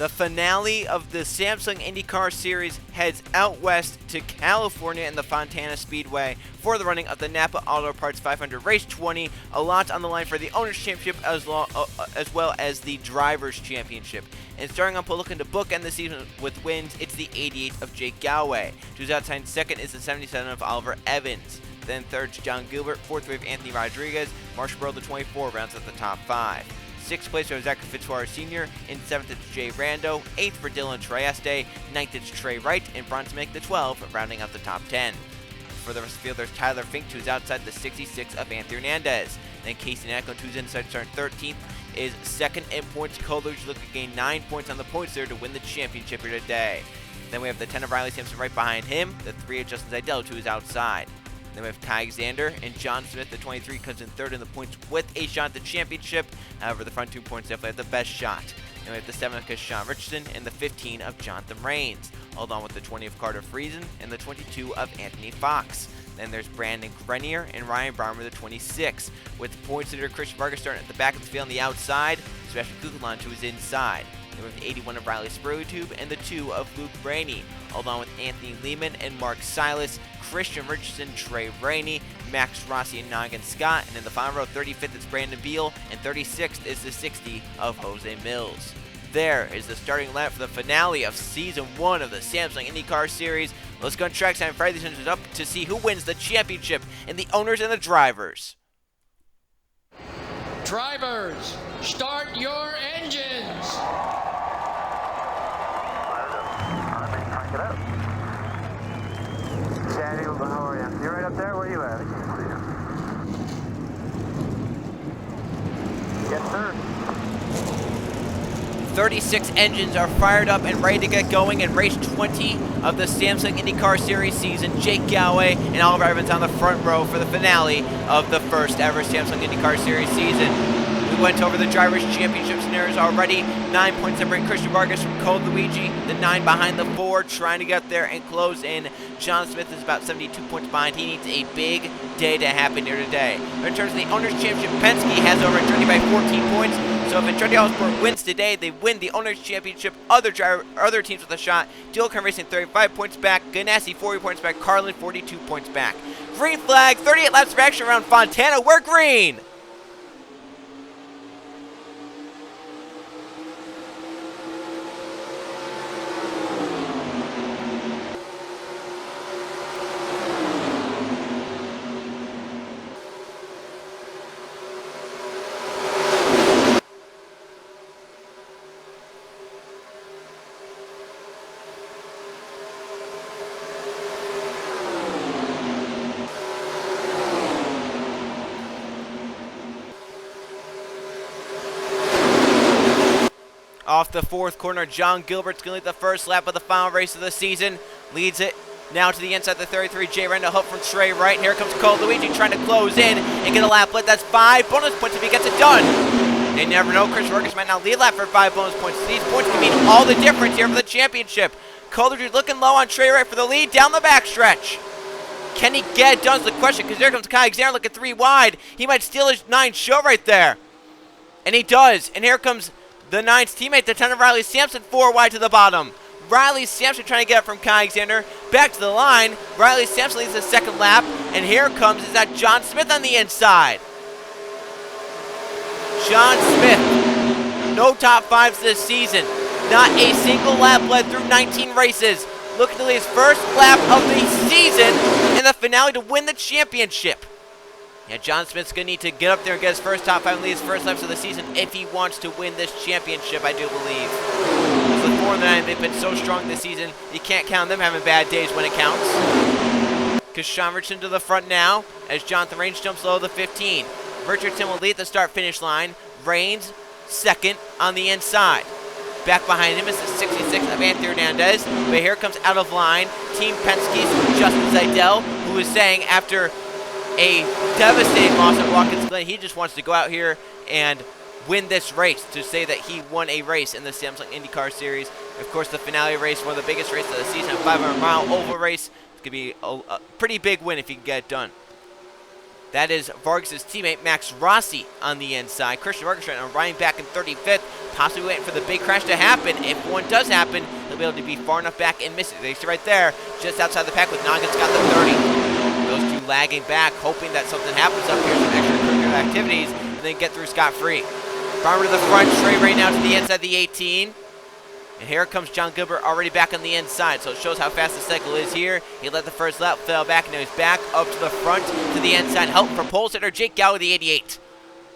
The finale of the Samsung IndyCar Series heads out west to California in the Fontana Speedway for the running of the NAPA Auto Parts 500 Race 20. A lot on the line for the Owners' Championship as well as the Drivers' Championship. And starting on pole, looking to bookend the season with wins, it's the 88 of Jake Galloway. Who's outside second is the 77 of Oliver Evans. Then third's John Gilbert, fourth we have Anthony Rodriguez, Marshall Burrow the 24 rounds out the top 5. Sixth place for Zachary Fitzwater Sr. In seventh it's Jay Rando. Eighth for Dylan Trieste. Ninth it's Trey Wright. And bronze make the 12, rounding out the top 10. For the rest of the field, there's Tyler Fink, who's outside the 66 of Anthony Hernandez. Then Casey Nackland, who's inside starting 13th, is second in points. Coleridge looking to gain 9 points on the points there to win the championship here today. Then we have the 10 of Riley Sampson right behind him. The 3 of Justin Zidell, who is outside. Then we have Ty Xander and John Smith. The 23 comes in third in the points with a shot at the championship. However, the front 2 points definitely have the best shot. Then we have the 7 of Sean Richardson and the 15 of Jonathan Rains, along with the 20 of Carter Friesen and the 22 of Anthony Fox. Then there's Brandon Grenier and Ryan Barmer, the 26, with points leader Christian Vargas starting at the back of the field on the outside, Sebastian Kukeland, who is inside. Then we have the 81 of Riley Spurlitube and the 2 of Luke Rainey, along with Anthony Lehman and Mark Silas, Christian Richardson, Trey Rainey, Max Rossi, and Noggin Scott. And in the final row, 35th is Brandon Beal, and 36th is the 60 of Jose Mills. There is the starting lineup for the finale of Season 1 of the Samsung IndyCar Series. Let's go on track time. Fire these engines up to see who wins the championship and the owners and the drivers. Drivers, start your engines. Crank it up. Daniel, how are you? You're right up there? Where are you at? I can't see you. Yes, sir. 36 engines are fired up and ready to get going in race 20 of the Samsung IndyCar Series season. Jake Galloway and Oliver Evans on the front row for the finale of the first ever Samsung IndyCar Series season. We went over the Drivers' Championship scenarios already. 9 points separate Christian Vargas from Cole Luigi. The 9 behind the 4, trying to get there and close in. John Smith is about 72 points behind. He needs a big day to happen here today. In terms of the Owners' Championship, Penske has over Andretti by 14 points. So if Andretti Autosport wins today, they win the Owners' Championship. Other teams with a shot. Dual-Cam Racing 35 points back. Ganassi 40 points back. Carlin 42 points back. Green flag, 38 laps of action around Fontana. We're green! Off the 4th corner, John Gilbert's going to lead the first lap of the final race of the season. Leads it now to the inside, the 33. Jay Rando, hook from Trey Wright. Here comes Cole Luigi trying to close in and get a lap lit. That's 5 bonus points if he gets it done. You never know, Chris Vargas might now lead lap for 5 bonus points. These points can mean all the difference here for the championship. Cole Luigi looking low on Trey Wright for the lead down the backstretch. Can he get it done is the question, because there comes Ty Xander looking 3 wide. He might steal his 9 show right there. And he does. And here comes the 9th teammate, the 10 of Riley Sampson, 4 wide to the bottom. Riley Sampson trying to get it from Kai Xander. Back to the line. Riley Sampson leads the second lap. And here comes is that John Smith on the inside. John Smith, no top 5s this season. Not a single lap led through 19 races. Looking to lead his first lap of the season in the finale to win the championship. Yeah, John Smith's going to need to get up there and get his first top 5 and lead his first laps of the season if he wants to win this championship, I do believe. Because the 4 and the 9, they've been so strong this season, you can't count them having bad days when it counts. Because Sean Richardson to the front now as Jonathan Rains jumps low to the 15. Richardson will lead the start-finish line. Rains second on the inside. Back behind him is the 66 of Anthony Hernandez. But here comes out of line Team Penske's Justin Zidell, who is saying after a devastating loss at Watkins Glen, he just wants to go out here and win this race to say that he won a race in the Samsung IndyCar Series. Of course, the finale race, one of the biggest races of the season, a 500-mile oval race. It's going to be a pretty big win if he can get it done. That is Vargas' teammate, Max Rossi, on the inside. Christian Vargas right now riding back in 35th, possibly waiting for the big crash to happen. If one does happen, he'll be able to be far enough back and miss it. They see right there, just outside the pack with Noggin's got the 30. Those two lagging back, hoping that something happens up here, some extracurricular activities, and then get through scot-free. Farmer to the front, straight right now to the inside the 18. And here comes John Gilbert already back on the inside, so it shows how fast the cycle is here. He led the first lap, fell back, and now he's back up to the front to the inside. Help for pole sitter Jake Galloway, the 88.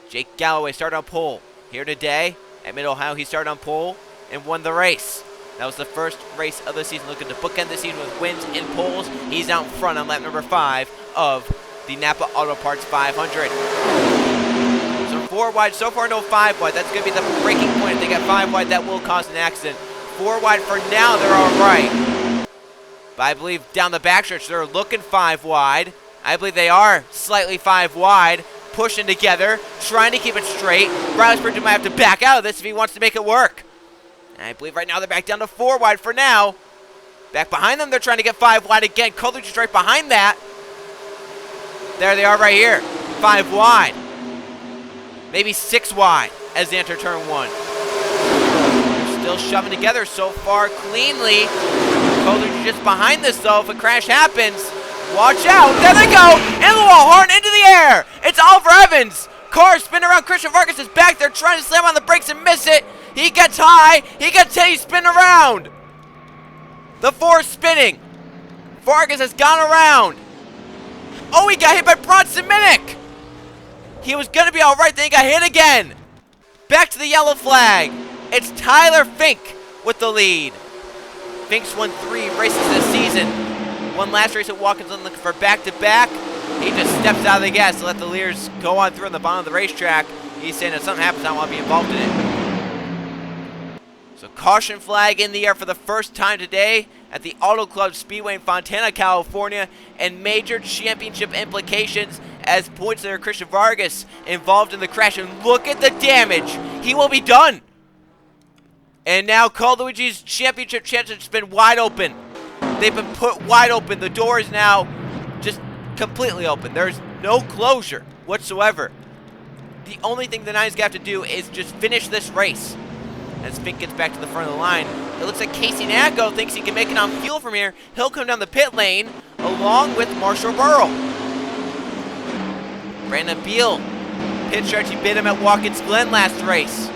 Jake Galloway started on pole here today at Mid-Ohio. He started on pole and won the race. That was the first race of the season, looking to bookend the season with wins and poles. He's out in front on lap number 5 of the NAPA Auto Parts 500. So 4 wide, so far no 5 wide. That's going to be the breaking point. If they get 5 wide, that will cause an accident. 4 wide for now, they're all right. But I believe down the backstretch, they're looking 5 wide. I believe they are slightly 5 wide, pushing together, trying to keep it straight. Riley Spurgeon might have to back out of this if he wants to make it work. And I believe right now they're back down to 4 wide for now. Back behind them, they're trying to get 5 wide again. Coleridge is right behind that. There they are right here, 5 wide. Maybe 6 wide as they enter turn 1. Still shoving together so far cleanly. Coleridge is just behind this though. If a crash happens, watch out. There they go. And the wall horn into the air. It's Oliver Evans. Car spinning around. Christian Vargas is back there trying to slam on the brakes and miss it. He gets high. He gets hit. He's spinning around. The 4 spinning. Vargas has gone around. Oh, he got hit by Bronson Minnick. He was going to be all right. Then he got hit again. Back to the yellow flag. It's Tyler Fink with the lead. Fink's won 3 races this season. One last race at Watkins looking for back-to-back. He just steps out of the gas to let the leaders go on through on the bottom of the racetrack. He's saying if something happens, I don't want to be involved in it. So caution flag in the air for the first time today at the Auto Club Speedway in Fontana, California, and major championship implications as points there. Christian Vargas involved in the crash, and look at the damage. He will be done. And now Luigi's championship chances has been wide open. They've been put wide open. The door is now just completely open. There's no closure whatsoever. The only thing the Nines have to do is just finish this race. As Fink gets back to the front of the line, it looks like Casey Nacco thinks he can make it on fuel from here. He'll come down the pit lane along with Marshall Burrow. Brandon Beal, pit stretch, he bid him at Watkins Glen last race.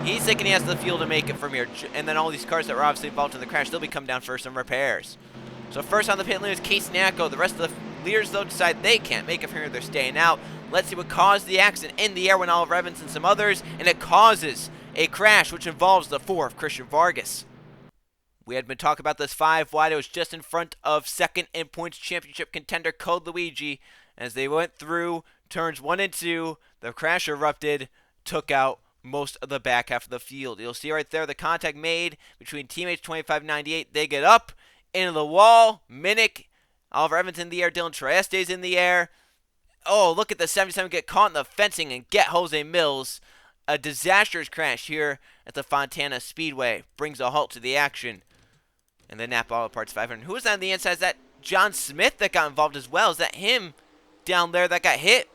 He's thinking he has the fuel to make it from here. And then all these cars that were obviously involved in the crash, they'll be coming down for some repairs. So first on the pit lane is Casey Nacco. The rest of the leaders, though, decide they can't make it from here. They're staying out. Let's see what caused the accident in the air when Oliver Evans and some others. And it causes a crash, which involves the 4 of Christian Vargas. We had been talking about this 5 wide. It was just in front of second in points championship contender Code Luigi. As they went through turns 1 and 2, the crash erupted, took out most of the back half of the field. You'll see right there the contact made between teammates 25-98. They get up into the wall. Minnick, Oliver Evans in the air. Dylan Trieste's in the air. Oh, look at the 77 get caught in the fencing and get Jose Mills. A disastrous crash here at the Fontana Speedway brings a halt to the action. And the NAPA Auto Parts 500. Who was on the inside? Is that John Smith that got involved as well? Is that him down there that got hit?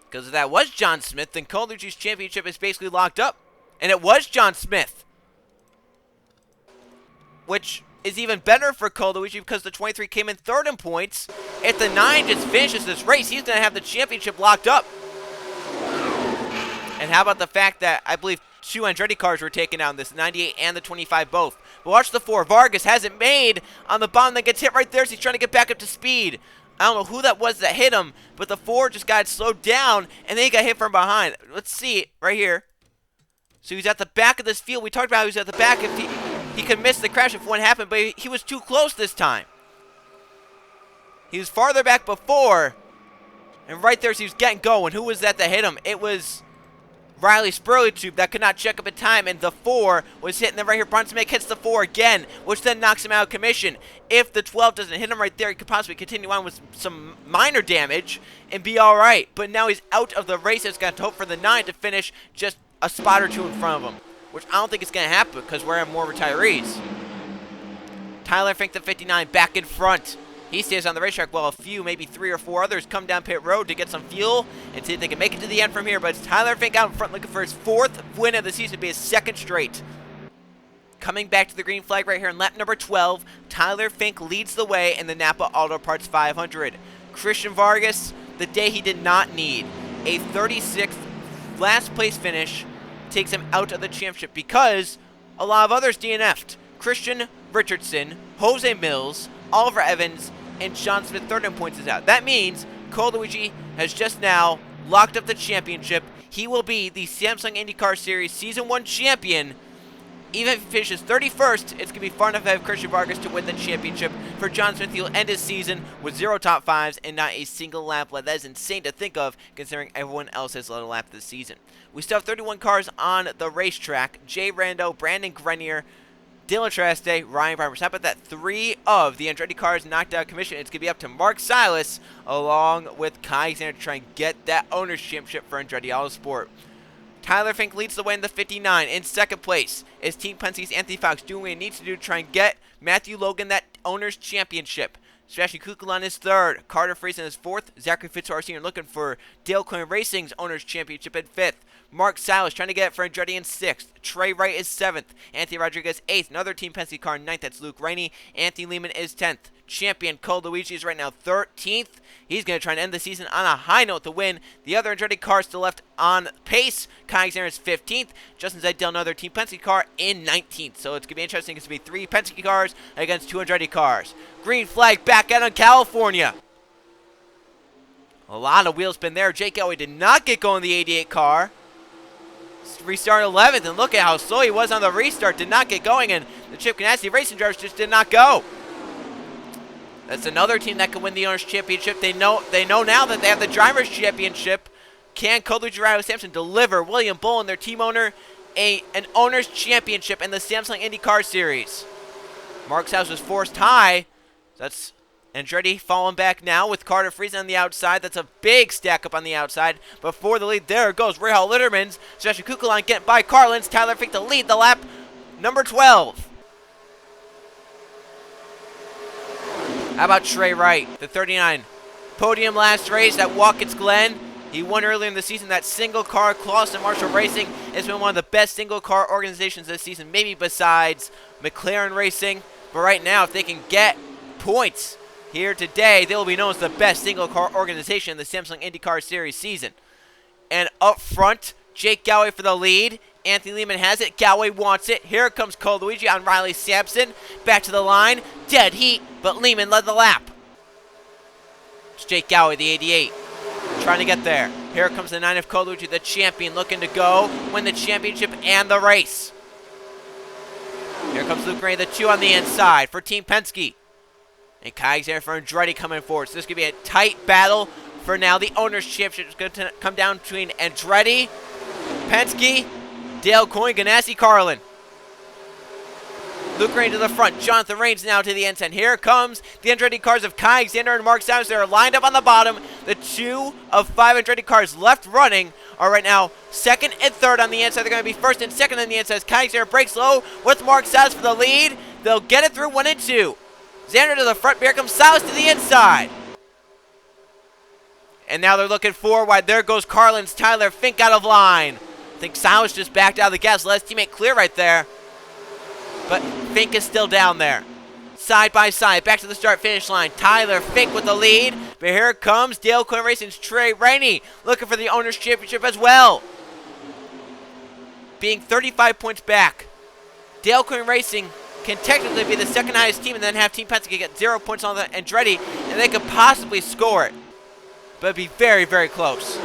Because if that was John Smith, then Colucci's championship is basically locked up. And it was John Smith. Which is even better for Colucci because the 23 came in 3rd in points. If the 9 just finishes this race, he's going to have the championship locked up. And how about the fact that I believe 2 Andretti cars were taken out in this, 98 and the 25 both. But watch the 4. Vargas has it made on the bottom that gets hit right there, so he's trying to get back up to speed. I don't know who that was that hit him, but the 4 just got slowed down, and then he got hit from behind. Let's see it right here. So he's at the back of this field. We talked about how he was at the back if he could miss the crash if one happened, but he was too close this time. He was farther back before, and right there as he was getting going, who was that hit him? It was Riley Spurgeon that could not check up in time, and the 4 was hitting them right here. Bronson Minnick hits the 4 again, which then knocks him out of commission. If the 12 doesn't hit him right there, he could possibly continue on with some minor damage and be all right. But now he's out of the race. It's got to hope for the 9 to finish just a spot or 2 in front of him, which I don't think is going to happen because we're having more retirees. Tyler Fink, the 59, back in front. He stays on the racetrack while a few, maybe 3 or 4 others come down pit road to get some fuel and see if they can make it to the end from here. But it's Tyler Fink out in front looking for his 4th win of the season, to be his 2nd straight. Coming back to the green flag right here in lap number 12, Tyler Fink leads the way in the NAPA Auto Parts 500. Christian Vargas, the day he did not need, a 36th last place finish takes him out of the championship because a lot of others DNF'd. Christian Richardson, Jose Mills, Oliver Evans, and Sean Smith third in points is out. That means Cole Luigi has just now locked up the championship. He will be the Samsung IndyCar Series Season 1 champion. Even if he finishes 31st, it's going to be far enough ahead of Christian Vargas to win the championship. For John Smith, he'll end his season with 0 top 5s and not a single lap led. That is insane to think of, considering everyone else has led a lap this season. We still have 31 cars on the racetrack. Jay Rando, Brandon Grenier, Dylan Traste, Ryan Barber. How about that? 3 of the Andretti cars knocked out of commission. It's going to be up to Mark Silas along with Kai Alexander to try and get that owner's championship for Andretti Autosport. Tyler Fink leads the way in the 59. In 2nd place is Team Penske's Anthony Fox doing what he needs to do to try and get Matthew Logan that owner's championship. Sebastian Kukulon is 3rd. Carter Friesen is 4th. Zachary Fitzgerald Sr. looking for Dale Coyne Racing's owner's championship at 5th. Mark Silas trying to get it for Andretti in 6th. Trey Wright is 7th. Anthony Rodriguez 8th. Another Team Penske car in 9th. That's Luke Rainey. Anthony Lehman is 10th. Champion Cole Luigi is right now 13th. He's going to try and end the season on a high note to win. The other Andretti cars still left on pace. Kai Alexander is 15th. Justin Zeidel, another Team Penske car, in 19th. So it's going to be interesting. It's going to be 3 Penske cars against 2 Andretti cars. Green flag back out on California. A lot of wheel spin there. Jake Elway did not get going in the 88 car. Restart 11th, and look at how slow he was on the restart. Did not get going, and the Chip Ganassi racing drivers just did not go. That's another team that could win the Owners' Championship. They know now that they have the Drivers' Championship. Can Cole Luigi Sampson deliver William Bullen, their team owner, an Owners' Championship in the Samsung IndyCar Series? Mark's house was forced high. That's Andretti falling back now with Carter Friesen on the outside. That's a big stack up on the outside. But for the lead, there goes Rahal Littermans. Sebastian Kukulon getting by Carlins. Tyler Fink to lead the lap number 12. How about Trey Wright, the 39? Podium last race at Watkins Glen. He won earlier in the season. That single car, Clausen Marshall Racing, has been one of the best single car organizations this season, maybe besides McLaren Racing. But right now, if they can get points here today, they will be known as the best single car organization in the Samsung IndyCar Series season. And up front, Jake Galloway for the lead. Anthony Lehman has it. Galloway wants it. Here comes Cole Luigi on Riley Sampson. Back to the line. Dead heat, but Lehman led the lap. It's Jake Galloway, the 88, trying to get there. Here comes the 9 of Cole Luigi, the champion, looking to go win the championship and the race. Here comes Luke Ray, the 2 on the inside for Team Penske. And Kai Alexander for Andretti coming forward. So this is going to be a tight battle for now. The Owners' Championship is going to come down between Andretti, Penske, Dale Coyne, Ganassi, Carlin. Luke Rain to the front. Jonathan Rains now to the inside. Here comes the Andretti cars of Kai Alexander and Mark Silas. They're lined up on the bottom. The 2 of 5 Andretti cars left running are right now 2nd and 3rd on the inside. They're going to be 1st and 2nd on the inside. Kai Alexander breaks low with Mark Silas for the lead. They'll get it through 1 and 2. Xander to the front. Here comes Silas to the inside. And now they're looking forward. There goes Carlin's Tyler Fink out of line. I think Silas just backed out of the gas. Let his teammate clear right there. But Fink is still down there. Side by side, back to the start-finish line. Tyler Fink with the lead. But here comes Dale Coyne Racing's Trey Rainey, looking for the Owners' Championship as well. Being 35 points back. Dale Coyne Racing can technically be the 2nd highest team and then have Team Penske get 0 points on the Andretti, and they could possibly score it. But it'd be very, very close.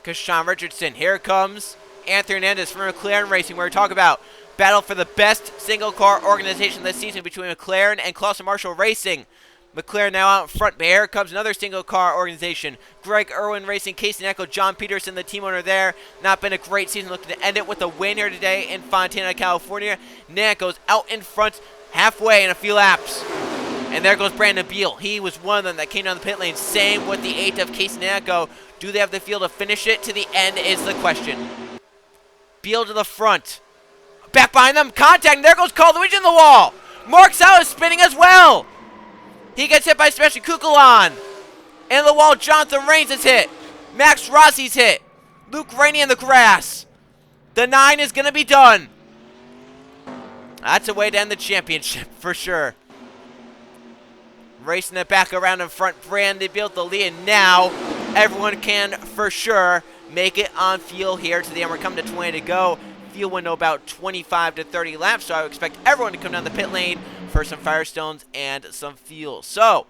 Because Sean Richardson, here comes Anthony Hernandez from McLaren Racing, where we talk about battle for the best single car organization this season between McLaren and Clausen Marshall Racing. McLaren now out in front, but here comes another single car organization. Greg Irwin Racing, Casey Neco, John Peterson, the team owner there. Not been a great season, looking to end it with a win here today in Fontana, California. Neco's out in front halfway in a few laps. And there goes Brandon Beal. He was one of them that came down the pit lane. Same with the 8 of Casey Neco. Do they have the field to finish it to the end is the question. Beal to the front. Back behind them, contact, and there goes Cole Luigi in the wall. Mark Salas spinning as well. He gets hit by Sebastian Kukulon. And the wall, Jonathan Rains is hit. Max Rossi's hit. Luke Rainey in the grass. The 9 is going to be done. That's a way to end the championship for sure. Racing it back around in front, Brandon Beal the lead, and now everyone can for sure make it on fuel here to the end. We're coming to 20 to go. Fuel window about 25 to 30 laps, so I would expect everyone to come down the pit lane for some Firestones and some fuel. So,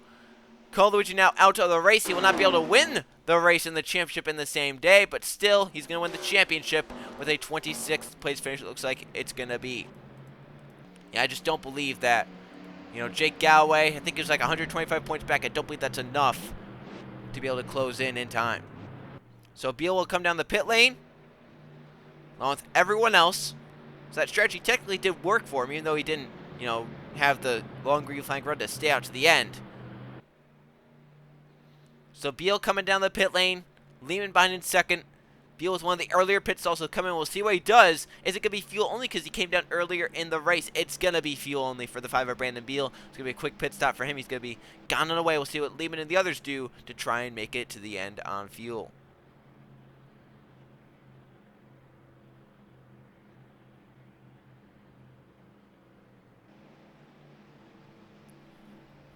Cole Luigi now out of the race. He will not be able to win the race and the championship in the same day, but still, he's going to win the championship with a 26th place finish, it looks like it's going to be. Yeah, I just don't believe that. You know, Jake Galloway, I think he was like 125 points back. I don't believe that's enough to be able to close in time. So Beal will come down the pit lane along with everyone else. So that strategy technically did work for him, even though he didn't, you know, have the long green flag run to stay out to the end. So Beal coming down the pit lane, Lehman behind in second. Beal was one of the earlier pits to also come in. We'll see what he does. Is it going to be fuel only because he came down earlier in the race? It's going to be fuel only for the 5 of Brandon Beal. It's going to be a quick pit stop for him. He's going to be gone and away. We'll see what Lehman and the others do to try and make it to the end on fuel.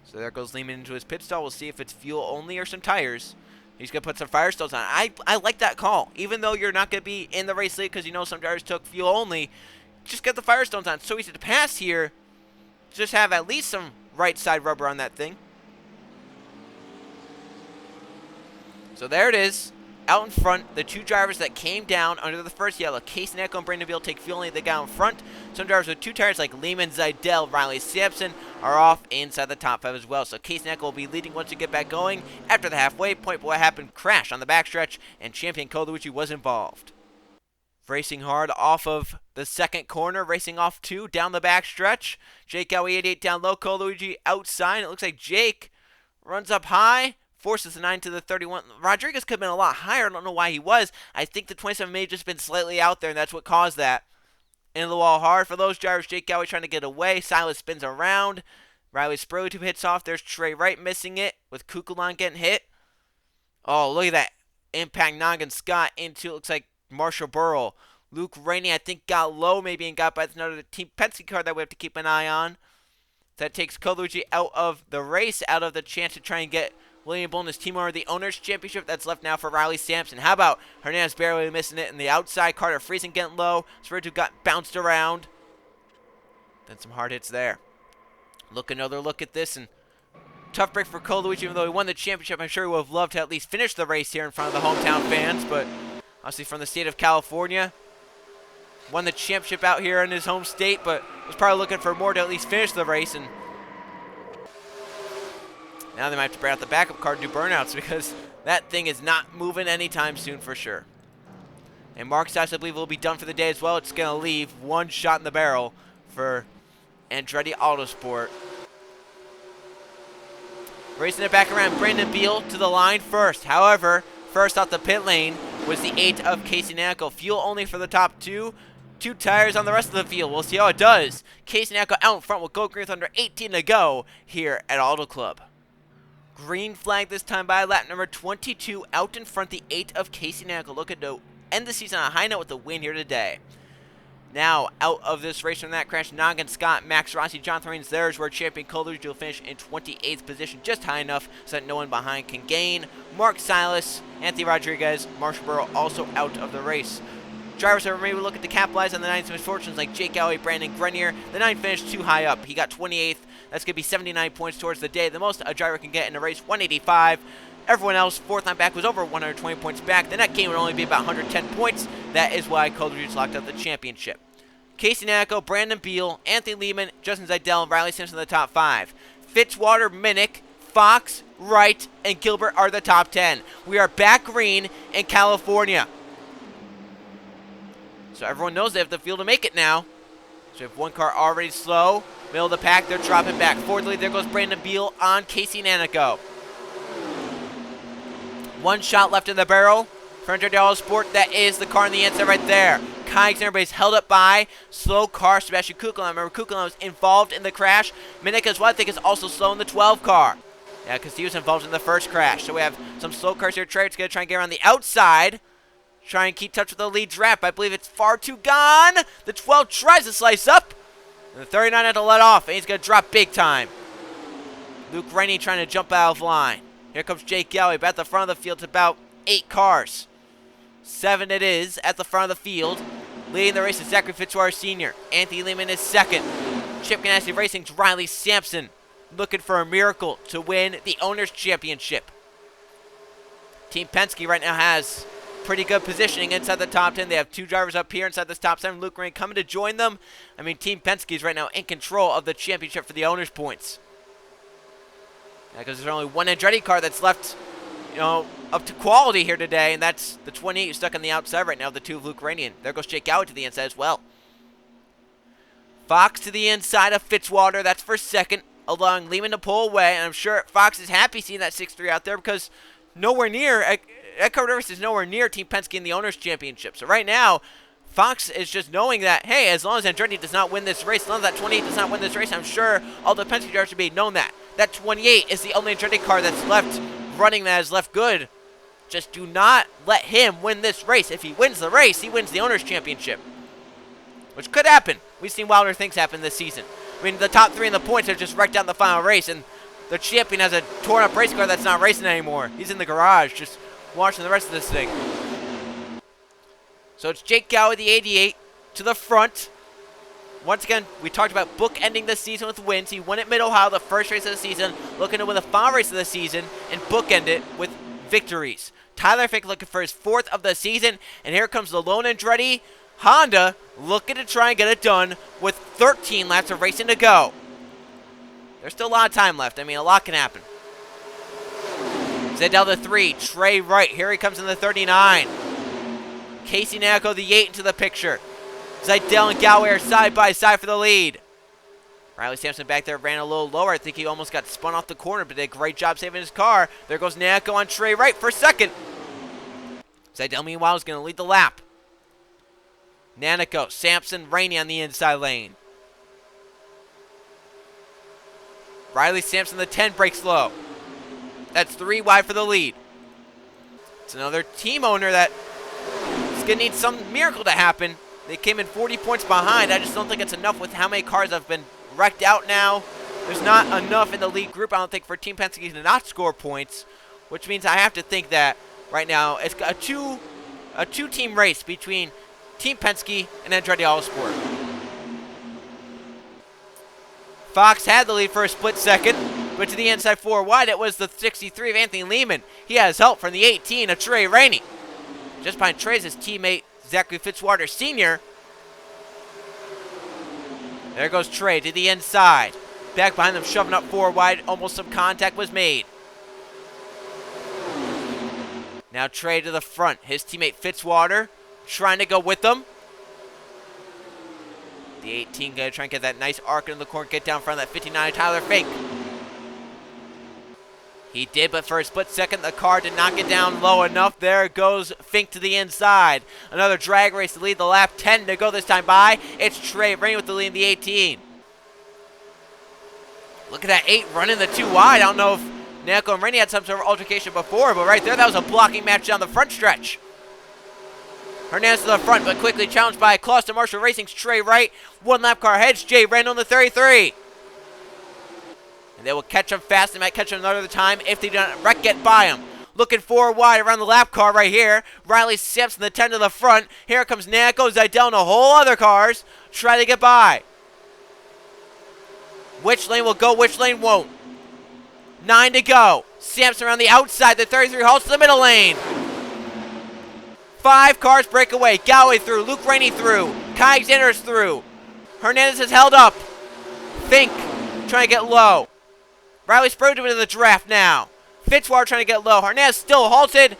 So there goes Lehman into his pit stall. We'll see if it's fuel only or some tires. He's going to put some Firestones on. I like that call. Even though you're not going to be in the race late because you know some drivers took fuel only, just get the Firestones on. So easy to pass here. Just have at least some right side rubber on that thing. So there it is. Out in front, the 2 drivers that came down under the first yellow, Casey Neco and Brandon Beal, take fuel only. They got in front. Some drivers with 2 tires like Lehman, Zidell, Riley Sampson are off inside the top 5 as well. So Casey Neco will be leading once we get back going after the halfway point. But what happened? Crash on the backstretch, and champion Cole Luigi was involved. Racing hard off of the second corner, racing off 2 down the backstretch. Jake Galloway 88 down low, Cole Luigi outside. It looks like Jake runs up high. Forces the 9 to the 31. Rodriguez could have been a lot higher. I don't know why he was. I think the 27 may have just been slightly out there, and that's what caused that. Into the wall hard for those drivers. Jake Galloway trying to get away. Silas spins around. Riley Spurley 2 hits off. There's Trey Wright missing it with Kukulon getting hit. Oh, look at that. Impact Noggin Scott into, it looks like, Marshall Burrow. Luke Rainey, I think, got low maybe and got by another Team Penske car that we have to keep an eye on. That takes Cole Luigi out of the race, out of the chance to try and get William Bull and his team over the Owners' Championship. That's left now for Riley Sampson. How about Hernandez barely missing it in the outside? Carter Friesen getting low. Spiritu got bounced around. Then some hard hits there. Another look at this, and tough break for Cole Luigi. Even though he won the championship, I'm sure he would have loved to at least finish the race here in front of the hometown fans. But obviously from the state of California, won the championship out here in his home state, but was probably looking for more to at least finish the race. And now they might have to bring out the backup car to do burnouts because that thing is not moving anytime soon for sure. And Mark Sass, I believe, will be done for the day as well. It's going to leave 1 shot in the barrel for Andretti Autosport. Racing it back around, Brandon Beal to the line first. However, first off the pit lane was the 8 of Casey Neco. Fuel only for the top 2. 2 tires on the rest of the field. We'll see how it does. Casey Neco out in front will go green with under 18 to go here at Auto Club. Green flag this time by lap number 22. Out in front, the 8 of Casey Neco. Looking to end the season on a high note with a win here today. Now, out of this race from that crash, Noggin Scott, Max Rossi, Jonathan Rains, there's where champion Cole Luigi will finish in 28th position, just high enough so that no one behind can gain. Mark Silas, Anthony Rodriguez, Marshall Burrow also out of the race. Drivers are maybe looking to capitalize on the 9's misfortunes like Jake Galloway, Brandon Grenier. The 9 finished too high up. He got 28th. That's going to be 79 points towards the day. The most a driver can get in a race, 185. Everyone else, 4th line back, was over 120 points back. The net gain would only be about 110 points. That is why Cole Luigi locked up the championship. Casey Neco, Brandon Beal, Anthony Lehman, Justin Zidell, and Riley Simpson in the top 5. Fitzwater, Minnick, Fox, Wright, and Gilbert are the top 10. We are back green in California. So everyone knows they have the field to make it now. So we have 1 car already slow. Middle of the pack, they're dropping back. Fourthly, there goes Brandon Beal on Casey Neco. 1 shot left in the barrel for Andretti Autosport. That is the car on the inside right there. Kayaks and everybody's held up by slow car Sebastian Kuklon. Remember, Kuklon was involved in the crash. Minik as well, I think, is also slow in the 12 car. Yeah, because he was involved in the first crash. So we have some slow cars here. Trey's going to try and get around the outside. Try and keep touch with the lead draft. I believe it's far too gone. The 12 tries to slice up. And the 39 had to let off. And he's going to drop big time. Luke Rainey trying to jump out of line. Here comes Jake Galloway. Back at the front of the field. It's about 8 cars. 7 it is at the front of the field. Leading the race is Zachary Fitzwater Sr. Anthony Lehman is second. Chip Ganassi Racing's Riley Sampson looking for a miracle to win the Owners' Championship. Team Penske right now has pretty good positioning inside the top 10. They have 2 drivers up here inside this top 7. Luke Rainey coming to join them. I mean, Team Penske is right now in control of the championship for the Owners' points. Because there's only one Andretti car that's left, up to quality here today, and that's the 28 who's stuck on the outside right now, the 2 of Luke Rainey. There goes Jake Galloway to the inside as well. Fox to the inside of Fitzwater. That's for second, allowing Lehman to pull away. And I'm sure Fox is happy seeing that 6-3 out there because nowhere near, Echo Rivers is nowhere near Team Penske in the Owners' Championship. So right now, Fox is just knowing that, hey, as long as Andretti does not win this race, as long as that 28 does not win this race, I'm sure all the Penske drivers should be known that. That 28 is the only Andretti car that's left running that is left good. Just do not let him win this race. If he wins the race, he wins the Owners' Championship. Which could happen. We've seen wilder things happen this season. I mean, the top 3 in the points have just wrecked out in the final race, and the champion has a torn-up race car that's not racing anymore. He's in the garage just watching the rest of this thing. So it's Jake Galloway, the 88, to the front. Once again, we talked about bookending this season with wins. He won at Mid-Ohio the first race of the season, looking to win the final race of the season, and bookend it with victories. Tyler Fink looking for his 4th of the season, and here comes the lone Andretti Honda looking to try and get it done with 13 laps of racing to go. There's still a lot of time left. I mean, a lot can happen. Zedell the 3, Trey Wright. Here he comes in the 39. Casey Nako the 8 into the picture. Zidell and Galloway are side by side for the lead. Riley Sampson back there ran a little lower. I think he almost got spun off the corner, but did a great job saving his car. There goes Nako on Trey Wright for second. Zidell, meanwhile, is going to lead the lap. Nanico, Sampson, Rainey on the inside lane. Riley Sampson, the 10, breaks low. That's 3 wide for the lead. It's another team owner that is going to need some miracle to happen. They came in 40 points behind. I just don't think it's enough with how many cars have been wrecked out now. There's not enough in the lead group, I don't think, for Team Penske to not score points, which means I have to think that right now it's a two-team race between Team Penske and Andretti Autosport. Fox had the lead for a split second, but to the inside 4 wide, it was the 63 of Anthony Lehman. He has help from the 18 of Trey Rainey. Just behind Trey's his teammate, Zachary Fitzwater Sr. There goes Trey to the inside. Back behind them, shoving up 4 wide. Almost some contact was made. Now Trey to the front. His teammate Fitzwater trying to go with them. The 18 going to try and get that nice arc in the corner, get down front of that 59 Tyler Fink. He did, but for a split second, the car did not get down low enough. There goes Fink to the inside. Another drag race to lead the lap. 10 to go this time by. It's Trey Rainey with the lead in the 18. Look at that 8 running the 2 wide. I don't know if Nako and Rainey had some sort of altercation before, but right there, that was a blocking match down the front stretch. Hernandez to the front, but quickly challenged by Clauston Marshall Racing's Trey Wright. 1 lap car ahead. Jay Randall in the 33. And they will catch him fast. They might catch him another time if they do not get by him. Looking 4 wide around the lap car right here. Riley Sampson, the 10 to the front. Here comes Nako, Zidell, and a whole other cars. Try to get by. Which lane will go, which lane won't. 9 to go. Sampson around the outside. The 33 halts to the middle lane. 5 cars break away. Galloway through. Luke Rainey through. Alexander's through. Hernandez is held up. Fink trying to get low. Riley Sprode into the draft now. Fitzwater trying to get low. Hernandez still halted.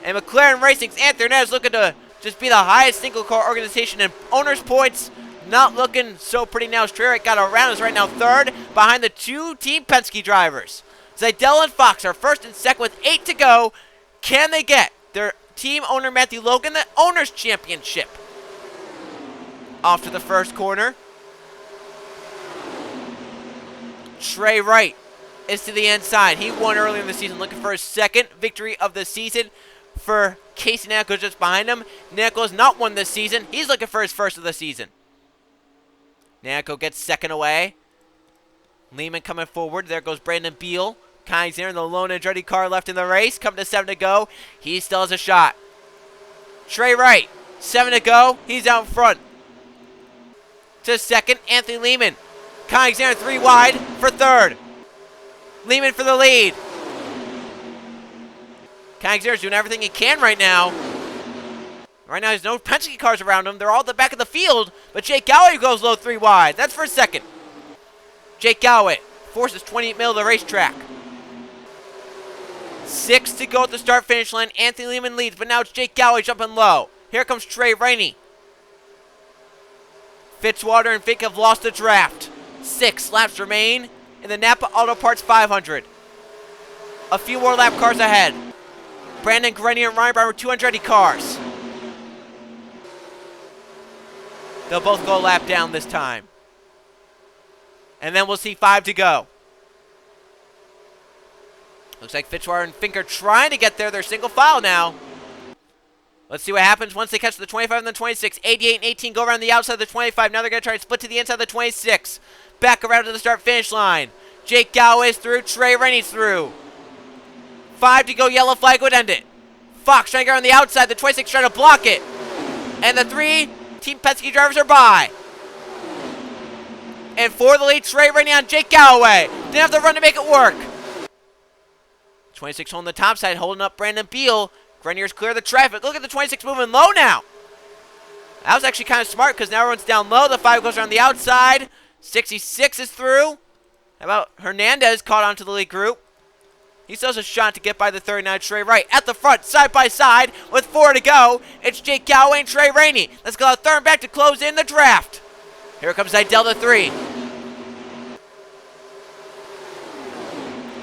And McLaren Racing's Anthony Hernandez looking to just be the highest single car organization in owners' points. Not looking so pretty now. Trey got around, is right now 3rd behind the 2 Team Penske drivers. Zidell and Fox are 1st and 2nd with 8 to go. Can they get their team owner Matthew Logan the Owners' Championship? Off to the first corner. Trey Wright is to the inside. He won earlier in the season, looking for his second victory of the season for Casey Nanico just behind him. Nanico has not won this season. He's looking for his first of the season. Nanico gets second away. Lehman coming forward. There goes Brandon Beal. Kynes there in the lone Andretti car left in the race. Coming to 7 to go. He still has a shot. Trey Wright, 7 to go. He's out in front. To second, Anthony Lehman. Kynes there 3 wide for third. Lehman for the lead. Kynes there is doing everything he can right now. Right now, there's no Penske cars around him. They're all at the back of the field. But Jake Galloway goes low 3 wide. That's for second. Jake Galloway forces 28 mil to the racetrack. 6 to go at the start-finish line. Anthony Lehman leads, but now it's Jake Galloway jumping low. Here comes Trey Rainey. Fitzwater and Fink have lost the draft. 6 laps remain in the NAPA Auto Parts 500. A few more lap cars ahead. Brandon Grenier and Ryan Brown with 2 Andretti cars. They'll both go a lap down this time. And then we'll see 5 to go. Looks like Fitzwater and Fink are trying to get there. They're single file now. Let's see what happens once they catch the 25 and the 26. 88 and 18 go around the outside of the 25. Now they're going to try to split to the inside of the 26. Back around to the start-finish line. Jake Galloway's through. Trey Rainey's through. 5 to go. Yellow flag would end it. Fox trying to get around the outside. The 26 trying to block it. And the 3 Team Penske drivers are by. And for the lead, Trey Rainey on Jake Galloway. Didn't have to run to make it work. 26 on the top side, holding up Brandon Beal. Grenier's clear the traffic. Look at the 26 moving low now. That was actually kind of smart because now everyone's down low. The 5 goes around the outside. 66 is through. How about Hernandez caught onto the lead group? He still has a shot to get by the 39 Trey Wright. At the front, side by side, with 4 to go. It's Jake Galloway and Trey Rainey. Let's go out third and back to close in the draft. Here comes Zaydel to 3.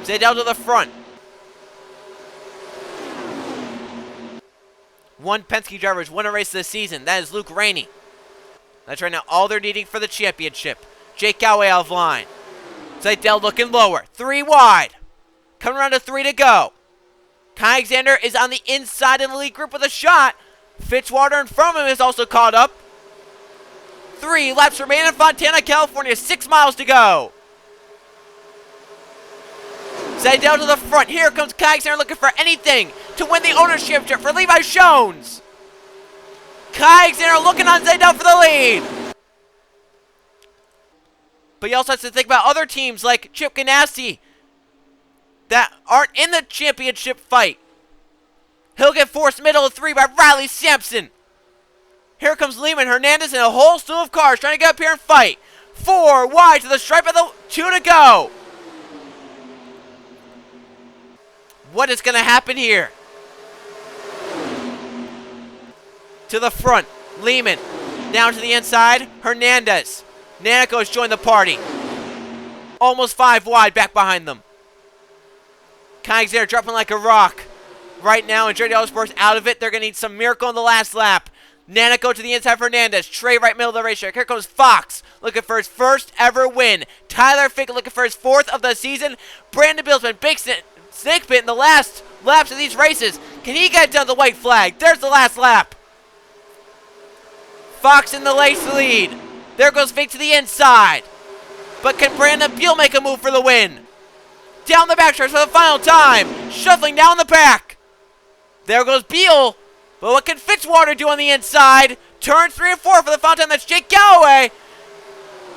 Zaydel to the front. 1 Penske driver has won a race this season. That is Luke Rainey. That's right now all they're needing for the championship. Jake Galloway out of line. Zaydel looking lower. 3 wide. Coming around to 3 to go. Kai Alexander is on the inside of the lead group with a shot. Fitzwater in front of him is also caught up. 3 laps remain in Fontana, California. 6 miles to go. Zaydel to the front. Here comes Kai Alexander looking for anything to win the ownership championship for Levi Jones. Kai Alexander looking on Zaydel for the lead. But you also have to think about other teams like Chip Ganassi that aren't in the championship fight. He'll get forced middle of 3 by Riley Sampson. Here comes Lehman, Hernandez, and a whole slew of cars trying to get up here and fight. 4 wide to the stripe of the 2 to go. What is going to happen here? To the front, Lehman. Down to the inside, Hernandez. Nanico has joined the party. Almost 5 wide back behind them. Kai's there dropping like a rock. Right now, Andretti Autosports out of it. They're going to need some miracle in the last lap. Nanico to the inside, Fernandez. Trey right middle of the racetrack. Here comes Fox looking for his first ever win. Tyler Fink looking for his 4th of the season. Brandon Beal's been big snake bit in the last laps of these races. Can he get down the white flag? There's the last lap. Fox in the race lead. There goes Fink to the inside. But can Brandon Beal make a move for the win? Down the backstretch for the final time. Shuffling down the back. There goes Beal. But what can Fitzwater do on the inside? Turns 3 and 4 for the final time. That's Jake Galloway.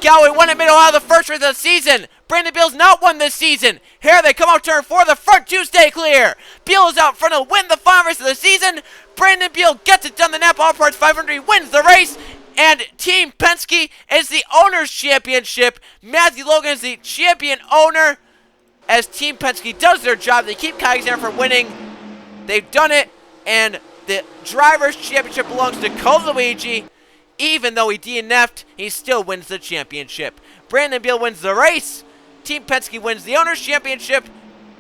Galloway won at Mid-Ohio the first race of the season. Brandon Beal's not won this season. Here they come out turn 4. The front 2 stay clear. Beal is out front to win the final race of the season. Brandon Beal gets it done. The NAPA Auto Parts 500. He wins the race. And Team Penske is the owner's championship. Matthew Logan is the champion owner. As Team Penske does their job, they keep Kai Alexander from winning. They've done it, and the driver's championship belongs to Cole Luigi. Even though he DNF'd, he still wins the championship. Brandon Beal wins the race. Team Penske wins the owner's championship.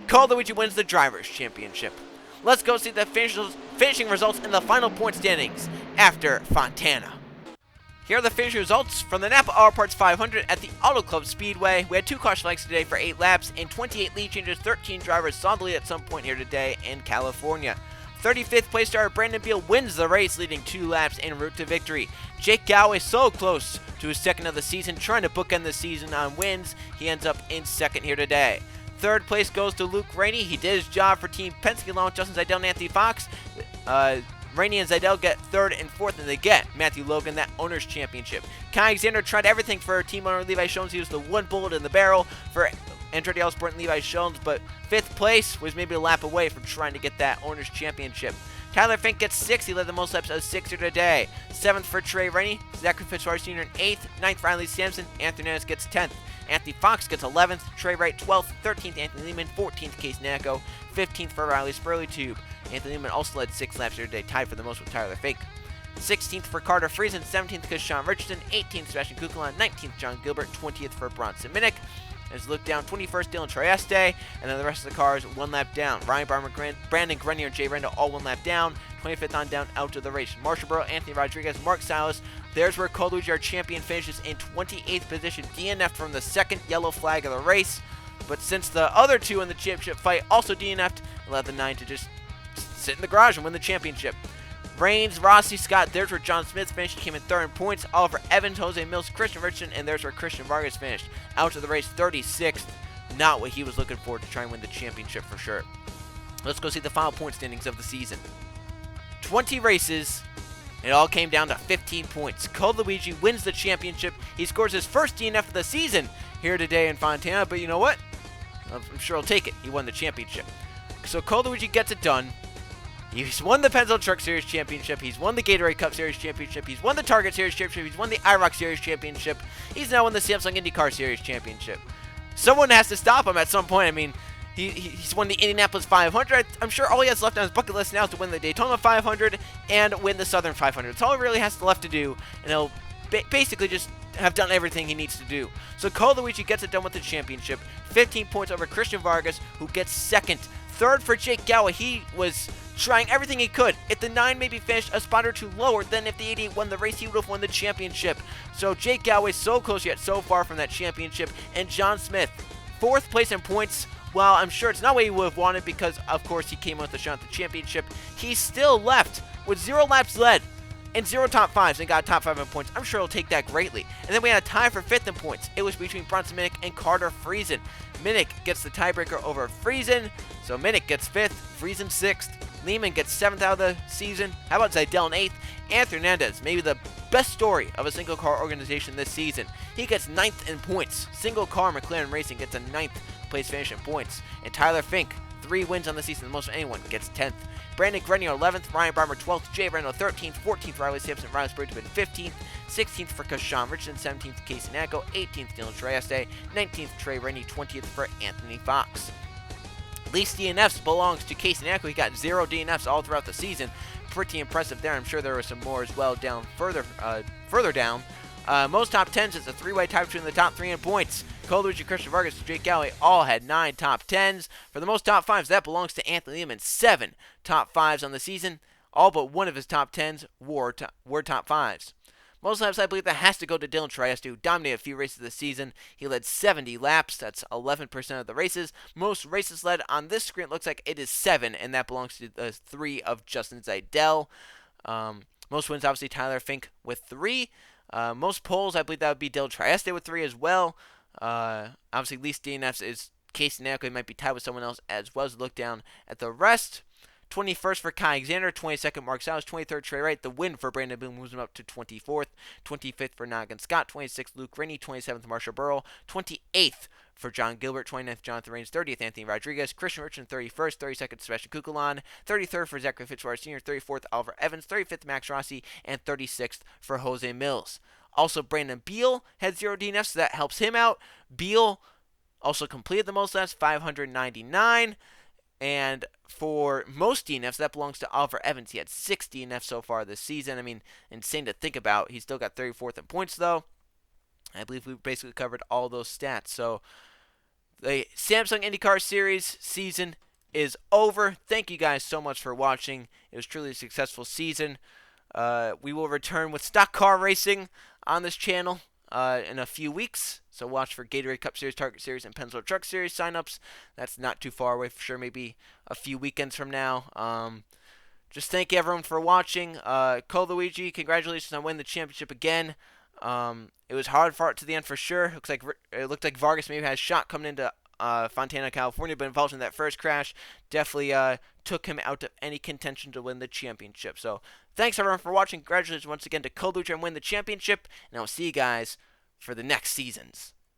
Cole Luigi wins the driver's championship. Let's go see the finishing results in the final point standings after Fontana. Here are the finish results from the NAPA Auto Parts 500 at the Auto Club Speedway. We had 2 caution flags today for 8 laps and 28 lead changes. 13 drivers saw the lead at some point here today in California. 35th place driver Brandon Beal wins the race, leading 2 laps en route to victory. Jake Galloway so close to his second of the season, trying to bookend the season on wins. He ends up in second here today. Third place goes to Luke Rainey. He did his job for Team Penske along with Justin Zeidel and Anthony Fox. Rainey and Zeidel get third and fourth, and they get Matthew Logan that owner's championship. Kai Alexander tried everything for team owner Levi Jones. He was the one bullet in the barrel for Andretti Autosport and Levi Jones, but fifth place was maybe a lap away from trying to get that owner's championship. Tyler Fink gets 6th. He led the most laps of 6er today. 7th for Trey Rainey. Zachary Fitzwater Sr. in 8th. 9th for Riley Sampson. Anthony Hernandez gets 10th. Anthony Fox gets 11th. Trey Wright 12th. 13th Anthony Lehman. 14th Case Nacco. 15th for Riley Spurley Tube. Anthony Lehman also led 6 laps here today, tied for the most with Tyler Fink. 16th for Carter Friesen. 17th for Sean Richardson. 18th Sebastian Kukulon. 19th John Gilbert. 20th for Bronson Minnick. As we look down, 21st Dylan Trieste, and then the rest of the cars 1 lap down. Ryan Barmer, Brandon Grenier, and Jay Randall all 1 lap down. 25th on down out of the race. Marshall Burrow, Anthony Rodriguez, Mark Salas. There's where Cole Luigi, our champion, finishes in 28th position. DNF from the second yellow flag of the race. But since the other 2 in the championship fight also DNF'd, allowed the 9 to just sit in the garage and win the championship. Rains, Rossi, Scott, there's where John Smith finished. He came in 3rd in points. Oliver Evans, Jose Mills, Christian Richardson, and there's where Christian Vargas finished. Out of the race, 36th. Not what he was looking for to try and win the championship for sure. Let's go see the final point standings of the season. 20 races. It all came down to 15 points. Cole Luigi wins the championship. He scores his first DNF of the season here today in Fontana, but you know what? I'm sure he'll take it. He won the championship. So Cole Luigi gets it done. He's won the Pennzoil Truck Series Championship. He's won the Gatorade Cup Series Championship. He's won the Target Series Championship. He's won the IROC Series Championship. He's now won the Samsung IndyCar Series Championship. Someone has to stop him at some point. I mean, he's won the Indianapolis 500. I'm sure all he has left on his bucket list now is to win the Daytona 500 and win the Southern 500. That's all he really has left to do, and he'll basically just have done everything he needs to do. So Cole Luigi gets it done with the championship. 15 points over Christian Vargas, who gets second. Third for Jake Galloway. He was trying everything he could. If the 9 maybe finished a spot or 2 lower, then if the 88 won the race, he would have won the championship. So Jake Galloway so close yet so far from that championship. And John Smith, 4th place in points. While I'm sure it's not what he would have wanted because, of course, he came with a shot at the championship, he's still left with 0 laps led and 0 top 5s and got top 5 in points. I'm sure he'll take that greatly. And then we had a tie for 5th in points. It was between Bronson Minnick and Carter Friesen. Minnick gets the tiebreaker over Friesen, so Minnick gets 5th, Friesen 6th. Lehman gets 7th out of the season. How about Zeidel in 8th? Anthony Hernandez, maybe the best story of a single car organization this season. He gets 9th in points. Single car McLaren Racing gets a 9th place finish in points. And Tyler Fink, 3 wins on the season, the most of anyone, gets 10th. Brandon Grenier 11th, Ryan Barber 12th, Jay Randall 13th, 14th Riley Sampson, Riley Spurley 15th, 16th for Kashawn Richardson, 17th Casey Nacco, 18th Dylan Trieste, 19th Trey Rainey, 20th for Anthony Fox. Least DNFs belongs to Casey Nacco. He got 0 DNFs all throughout the season. Pretty impressive there. I'm sure there were some more as well down further down. Most top 10s, it's a 3-way tie between the top 3 in points. Cole Luigi, Christian Vargas, and Jake Galloway all had 9 top 10s. For the most top 5s, that belongs to Anthony Lehman. 7 top 5s on the season. All but one of his top 10s were top 5s. Most laps, I believe, that has to go to Dylan Trieste, who dominated a few races this season. He led 70 laps. That's 11% of the races. Most races led on this screen, it looks like it is 7, and that belongs to the 3 of Justin Zeidel. Most wins, obviously, Tyler Fink with 3. Most poles, I believe that would be Dylan Trieste with 3 as well. Obviously, least DNFs is Casey Nacco. He might be tied with someone else as well. As we look down at the rest. 21st for Kai Alexander, 22nd Mark Salas, 23rd Trey Wright. The win for Brandon Boone moves him up to 24th. 25th for Noggin Scott, 26th Luke Rainey, 27th Marshall Burrow, 28th for John Gilbert, 29th Jonathan Rains, 30th Anthony Rodriguez, Christian Richardson 31st, 32nd Sebastian Kukulon, 33rd for Zachary Fitzwater Sr., 34th Oliver Evans, 35th Max Rossi, and 36th for Jose Mills. Also, Brandon Beal had 0 DNFs, so that helps him out. Beal also completed the most laps, 599. And for most DNFs, that belongs to Oliver Evans. He had 6 DNFs so far this season. I mean, insane to think about. He's still got 34th in points, though. I believe we basically covered all those stats. So, the Samsung IndyCar Series season is over. Thank you guys so much for watching. It was truly a successful season. We will return with stock car racing on this channel in a few weeks. So watch for Gatorade Cup Series, Target Series, and Pensacola Truck Series signups. That's not too far away for sure. Maybe a few weekends from now. Just thank everyone for watching. Cole Luigi, congratulations on winning the championship again. It was hard fought to the end for sure. It looked like Vargas maybe had a shot coming into Fontana, California, but involved in that first crash definitely took him out of any contention to win the championship. So thanks everyone for watching. Congratulations once again to Cole Luigi on winning the championship, and I'll see you guys for the next seasons.